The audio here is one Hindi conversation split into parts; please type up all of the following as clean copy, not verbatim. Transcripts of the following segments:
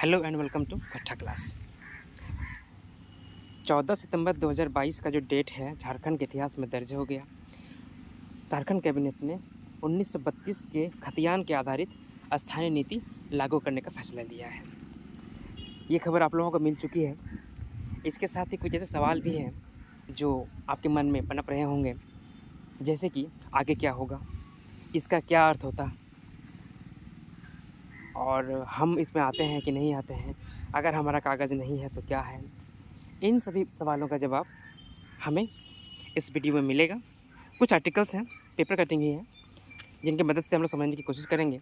हेलो एंड वेलकम टू कट्ठा क्लास। 14 सितंबर 2022 का जो डेट है झारखंड के इतिहास में दर्ज हो गया। झारखंड कैबिनेट ने 1932 के खतियान के आधारित स्थानीय नीति लागू करने का फैसला लिया है। ये खबर आप लोगों को मिल चुकी है। इसके साथ ही कुछ ऐसे सवाल भी हैं जो आपके मन में पनप रहे होंगे, जैसे कि आगे क्या होगा, इसका क्या अर्थ होता, और हम इसमें आते हैं कि नहीं आते हैं, अगर हमारा कागज़ नहीं है तो क्या है। इन सभी सवालों का जवाब हमें इस वीडियो में मिलेगा। कुछ आर्टिकल्स हैं, पेपर कटिंग ही है, जिनकी मदद से हम लोग समझने की कोशिश करेंगे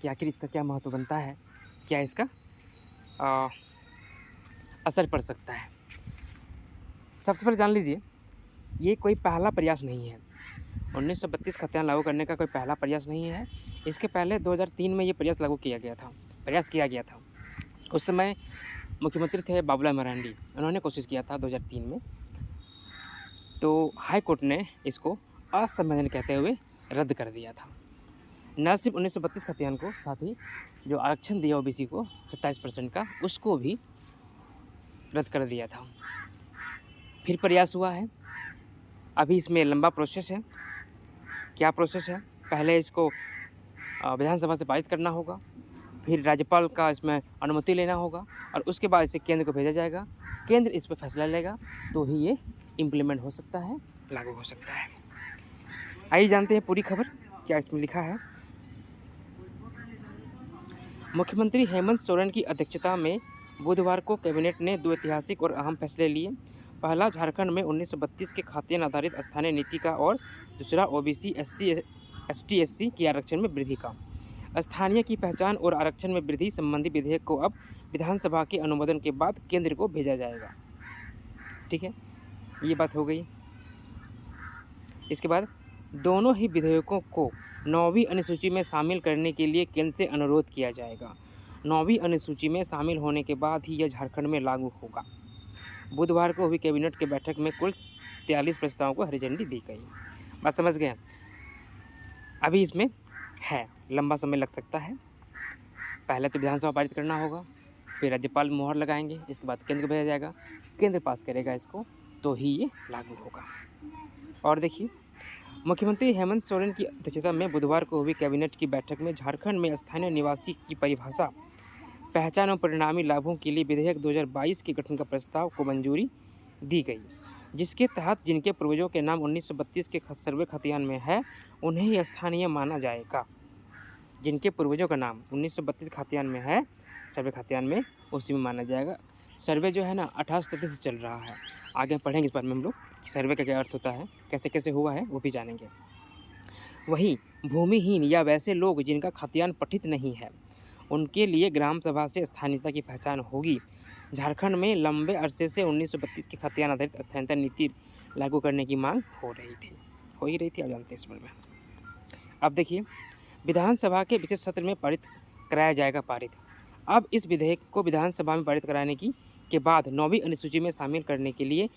कि आखिर इसका क्या महत्व बनता है, क्या इसका असर पड़ सकता है। सबसे पहले जान लीजिए, ये कोई पहला प्रयास नहीं है। 1932 खतियान लागू करने का कोई पहला प्रयास नहीं है। इसके पहले 2003 में ये प्रयास किया गया था। उस समय मुख्यमंत्री थे बाबूलाल मरांडी, उन्होंने कोशिश किया था 2003 में, तो हाई कोर्ट ने इसको असंवैधानिक कहते हुए रद्द कर दिया था। न सिर्फ 1932 खतियान को, साथ ही जो आरक्षण दिया ओबीसी को 27% का, उसको भी रद्द कर दिया था। फिर प्रयास हुआ है, अभी इसमें लंबा प्रोसेस है। क्या प्रोसेस है? पहले इसको विधानसभा से पारित करना होगा, फिर राज्यपाल का इसमें अनुमति लेना होगा, और उसके बाद इसे केंद्र को भेजा जाएगा। केंद्र इस पर फैसला लेगा तो ही ये इम्प्लीमेंट हो सकता है, लागू हो सकता है। आइए जानते हैं पूरी खबर, क्या इसमें लिखा है। मुख्यमंत्री हेमंत सोरेन की अध्यक्षता में बुधवार को कैबिनेट ने 2 ऐतिहासिक और अहम फैसले लिए। पहला, झारखंड में 1932 के खतियान आधारित स्थानीय नीति का, और दूसरा ओबीसी ST/SC की आरक्षण में वृद्धि का। स्थानीय की पहचान और आरक्षण में वृद्धि संबंधी विधेयक को अब विधानसभा के अनुमोदन के बाद केंद्र को भेजा जाएगा। ठीक है, ये बात हो गई। इसके बाद दोनों ही विधेयकों को 9वीं अनुसूची में शामिल करने के लिए केंद्र से अनुरोध किया जाएगा। 9वीं अनुसूची में शामिल होने के बाद ही यह झारखंड में लागू होगा। बुधवार को हुई कैबिनेट की बैठक में कुल 43 प्रस्तावों को हरी झंडी दी गई। बात समझ गए? अभी इसमें है, लंबा समय लग सकता है। पहले तो विधानसभा पारित करना होगा, फिर राज्यपाल मोहर लगाएंगे, इसके बाद केंद्र को भेजा जाएगा, केंद्र पास करेगा इसको, तो ही ये लागू होगा। और देखिए, मुख्यमंत्री हेमंत सोरेन की अध्यक्षता में बुधवार को हुई कैबिनेट की बैठक में झारखंड में स्थानीय निवासी की परिभाषा, पहचान और परिणामी लाभों के लिए विधेयक 2022 के गठन का प्रस्ताव को मंजूरी दी गई, जिसके तहत जिनके पूर्वजों के नाम 1932 के सर्वे खतियान में है, उन्हें ही स्थानीय माना जाएगा। जिनके पूर्वजों का नाम 1932 खतियान में है, सर्वे खतियान में, उसी में माना जाएगा। सर्वे जो है ना 1833 से चल रहा है। आगे पढ़ेंगे इस बारे में हम लोग, सर्वे का क्या अर्थ होता है, कैसे कैसे हुआ है, वो भी जानेंगे। वहीं भूमिहीन या वैसे लोग जिनका खतियान पठित नहीं है, उनके लिए ग्राम सभा से स्थानीयता की पहचान होगी। झारखंड में लंबे अरसे से 1932 की खतियान आधारित स्थानीयता नीति लागू करने की मांग हो ही रही थी, आप जानते हैं इस बारे में। अब देखिए, विधानसभा के विशेष सत्र में कराया जाएगा पारित। अब इस विधेयक को विधानसभा में पारित कराने के बाद 9वीं अनुसूची में शामिल करने के लिए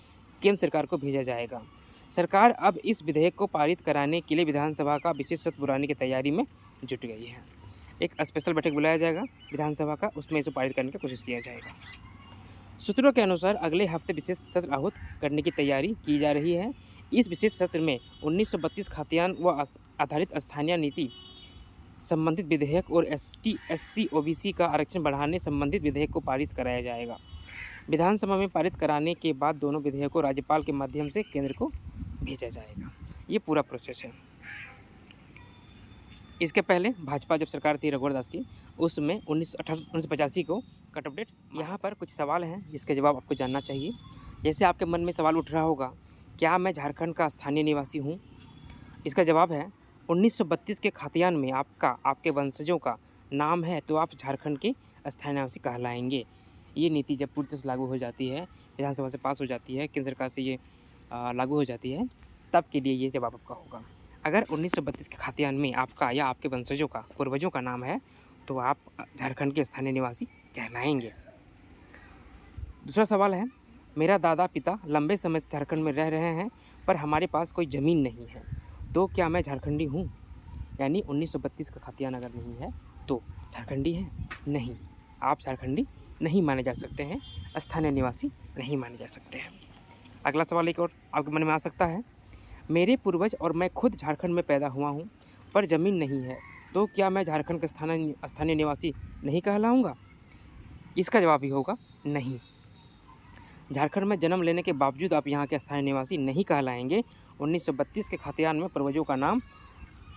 केंद्र सरकार को भेजा जाएगा। सरकार अब इस विधेयक को पारित कराने के लिए विधानसभा का विशेष सत्र बुलाने की तैयारी में जुट गई है। एक स्पेशल बैठक बुलाया जाएगा विधानसभा का, उसमें इसे पारित करने की कोशिश किया जाएगा। सूत्रों के अनुसार अगले हफ्ते विशेष सत्र आहूत करने की तैयारी की जा रही है। इस विशेष सत्र में 1932 खतियान व आधारित स्थानीय नीति संबंधित विधेयक और ST/SC OBC का आरक्षण बढ़ाने संबंधित विधेयक को पारित कराया जाएगा। विधानसभा में पारित कराने के बाद दोनों विधेयकों को राज्यपाल के माध्यम से केंद्र को भेजा जाएगा। ये पूरा प्रोसेस है। इसके पहले भाजपा जब सरकार थी रघुवर दास की, उसमें 1985 को कट ऑफ डेट। यहाँ पर कुछ सवाल हैं जिसके जवाब आपको जानना चाहिए। जैसे आपके मन में सवाल उठ रहा होगा, क्या मैं झारखंड का स्थानीय निवासी हूँ? इसका जवाब है, 1932 के खतियान में आपके वंशजों का नाम है तो आप झारखंड के स्थानीय निवासी कहलाएंगे। ये नीति जब पूरी तरह से लागू हो जाती है, विधानसभा से पास हो जाती है, केंद्र सरकार से ये लागू हो जाती है, तब के लिए ये जवाब आपका होगा। अगर 1932 के खतियान में आपका या आपके वंशजों का, पूर्वजों का नाम है, तो आप झारखंड के स्थानीय निवासी कहलाएंगे। दूसरा सवाल है, मेरा दादा पिता लंबे समय से झारखंड में रह रहे हैं, पर हमारे पास कोई ज़मीन नहीं है, तो क्या मैं झारखंडी हूँ? यानी 1932 का खतियान अगर नहीं है तो झारखंडी है? नहीं, आप झारखंडी नहीं माने जा सकते हैं, स्थानीय निवासी नहीं माने जा सकते हैं। अगला सवाल एक और आपके मन में आ सकता है, मेरे पूर्वज और मैं खुद झारखंड में पैदा हुआ हूँ, पर ज़मीन नहीं है, तो क्या मैं झारखंड का स्थानीय निवासी नहीं कहलाऊँगा? इसका जवाब भी होगा नहीं। झारखंड में जन्म लेने के बावजूद आप यहाँ के स्थानीय निवासी नहीं कहलाएंगे। 1932 के खतियान में पूर्वजों का नाम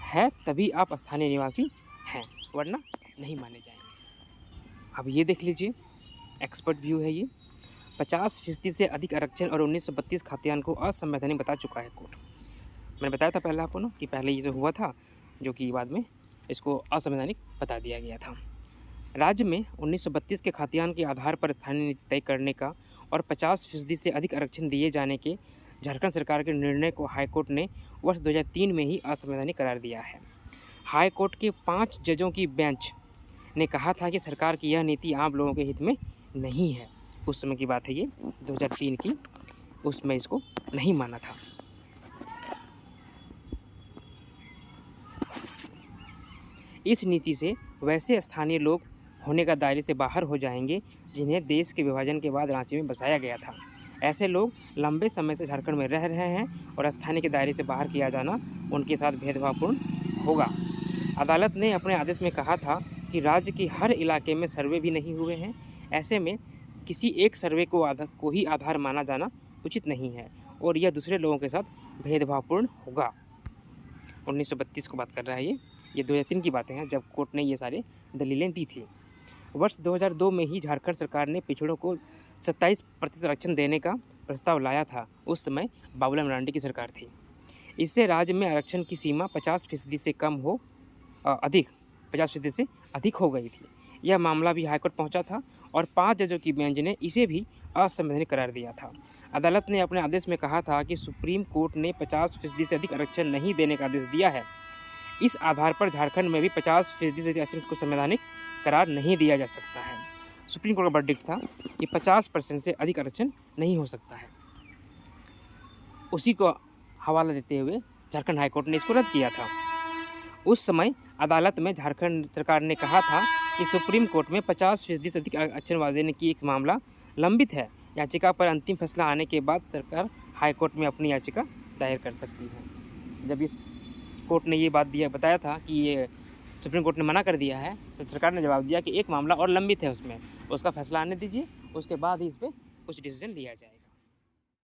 है, तभी आप स्थानीय निवासी हैं, वरना नहीं माने जाएंगे। अब ये देख लीजिए, एक्सपर्ट व्यू है ये। 50% से अधिक आरक्षण और 1932 खतियान को असंवैधानिक बता चुका है कोर्ट। मैंने बताया था पहले आपको ना कि पहले ये जो हुआ था, जो कि बाद में इसको असंवैधानिक बता दिया गया था। राज्य में 1932 के खतियान के आधार पर स्थानीय नीति तय करने का और 50% से अधिक आरक्षण दिए जाने के झारखंड सरकार के निर्णय को हाईकोर्ट ने वर्ष 2003 में ही असंवैधानिक करार दिया है। हाईकोर्ट के 5 जजों की बेंच ने कहा था कि सरकार की यह नीति आम लोगों के हित में नहीं है। उस समय की बात है ये, 2003 की, उसमें इसको नहीं माना था। इस नीति से वैसे स्थानीय लोग होने का दायरे से बाहर हो जाएंगे जिन्हें देश के विभाजन के बाद रांची में बसाया गया था। ऐसे लोग लंबे समय से झारखंड में रह रहे हैं और स्थानीय के दायरे से बाहर किया जाना उनके साथ भेदभावपूर्ण होगा। अदालत ने अपने आदेश में कहा था कि राज्य के हर इलाके में सर्वे भी नहीं हुए हैं, ऐसे में किसी एक सर्वे को ही आधार माना जाना उचित नहीं है और यह दूसरे लोगों के साथ भेदभावपूर्ण होगा। 1932 को बात कर रहा है ये 2003 की बातें हैं, जब कोर्ट ने ये सारे दलीलें दी थी। वर्ष 2002 में ही झारखंड सरकार ने पिछड़ों को 27% आरक्षण देने का प्रस्ताव लाया था। उस समय बाबूलाल मरांडी की सरकार थी। इससे राज्य में आरक्षण की सीमा 50% से कम हो 50% से अधिक हो गई थी। यह मामला भी हाईकोर्ट पहुंचा था और 5 जजों की बेंच ने इसे भी असंवैधानिक करार दिया था। अदालत ने अपने आदेश में कहा था कि सुप्रीम कोर्ट ने 50% से अधिक आरक्षण नहीं देने का आदेश दिया है। इस आधार पर झारखंड में भी 50% से अधिक आरक्षण को संवैधानिक करार नहीं दिया जा सकता है। सुप्रीम कोर्ट का वर्डिक्ट था कि 50% से अधिक आरक्षण नहीं हो सकता है। उसी को हवाला देते हुए झारखंड हाईकोर्ट ने इसको रद्द किया था। उस समय अदालत में झारखंड सरकार ने कहा था कि सुप्रीम कोर्ट में 50% से अधिक आरक्षण देने की एक मामला लंबित है। याचिका पर अंतिम फैसला आने के बाद सरकार हाईकोर्ट में अपनी याचिका दायर कर सकती है। जब इस कोर्ट ने ये बात बताया था कि ये सुप्रीम कोर्ट ने मना कर दिया है, सरकार ने जवाब दिया कि एक मामला और लंबित है, उसमें उसका फैसला आने दीजिए, उसके बाद ही इस पर कुछ डिसीजन लिया जाए।